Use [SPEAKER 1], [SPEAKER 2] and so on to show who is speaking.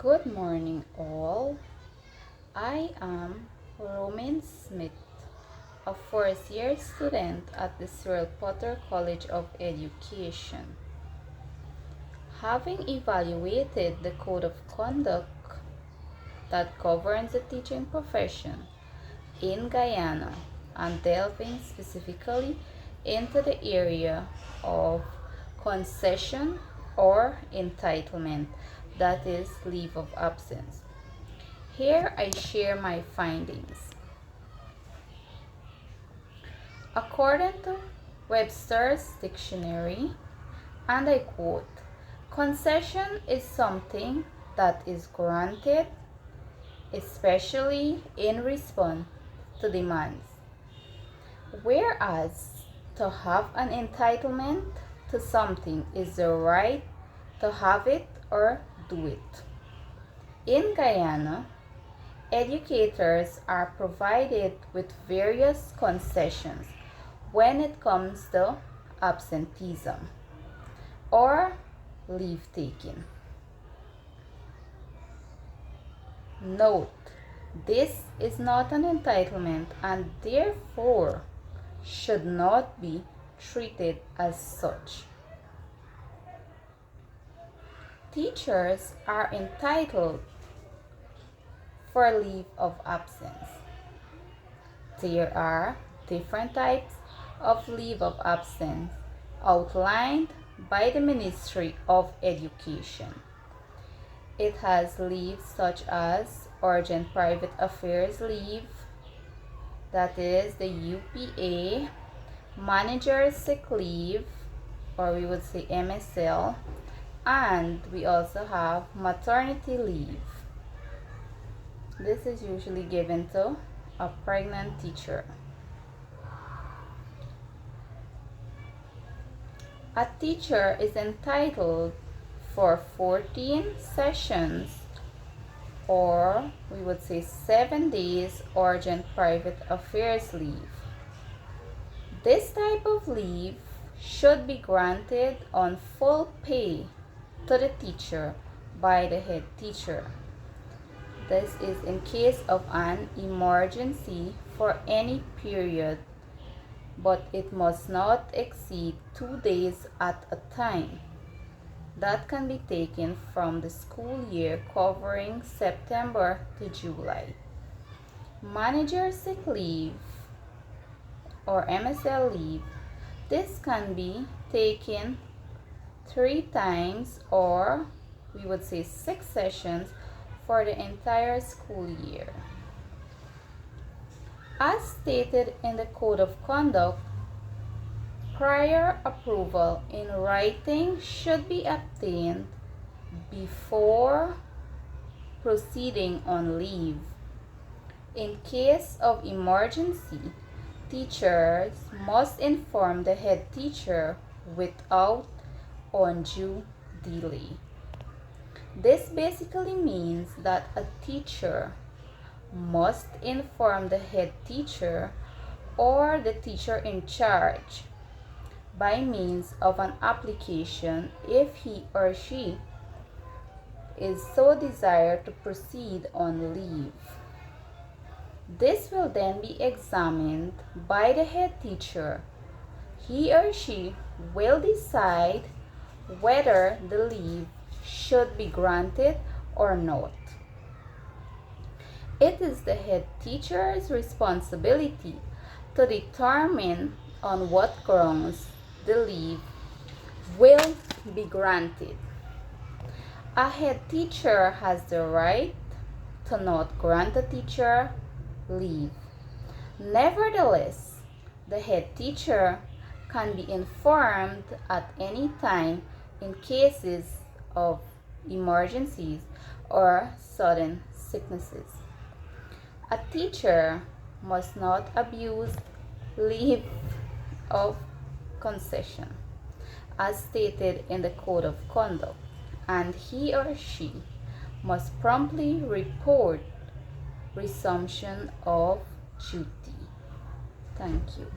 [SPEAKER 1] Good morning, all. I am Roman Smith, a first year student at the Cyril Potter College of Education. Having evaluated the code of conduct that governs the teaching profession in Guyana and delving specifically into the area of concession or entitlement, that is, leave of absence. Here I share my findings. According to Webster's dictionary, and I quote, concession is something that is granted, especially in response to demands, whereas to have an entitlement to something is the right to have it or do it. In Guyana, educators are provided with various concessions when it comes to absenteeism or leave taking. Note, this is not an entitlement and therefore should not be treated as such. Teachers are entitled for leave of absence. There are different types of leave of absence outlined by the Ministry of Education. It has leave such as urgent private affairs leave, that is the UPA, manager's sick leave, or we would say MSL, and we also have maternity leave. This is usually given to a pregnant teacher. A teacher is entitled for 14 sessions, or we would say 7 days urgent private affairs leave. This type of leave should be granted on full pay to the teacher by the head teacher. This is in case of an emergency for any period, but it must not exceed 2 days at a time. That can be taken from the school year covering September to July. Manager sick leave or MSL leave, this can be taken 3 times, or we would say 6 sessions for the entire school year. As stated in the Code of Conduct, prior approval in writing should be obtained before proceeding on leave. In case of emergency, teachers must inform the head teacher without undue delay. This basically means that a teacher must inform the head teacher or the teacher in charge by means of an application if he or she is so desired to proceed on leave. This will then be examined by the head teacher. He or she will decide whether the leave should be granted or not. It is the head teacher's responsibility to determine on what grounds the leave will be granted. A head teacher has the right to not grant a teacher leave. Nevertheless, the head teacher can be informed at any time in cases of emergencies or sudden sicknesses. A teacher must not abuse leave of concession as stated in the Code of Conduct, and he or she must promptly report resumption of duty. Thank you.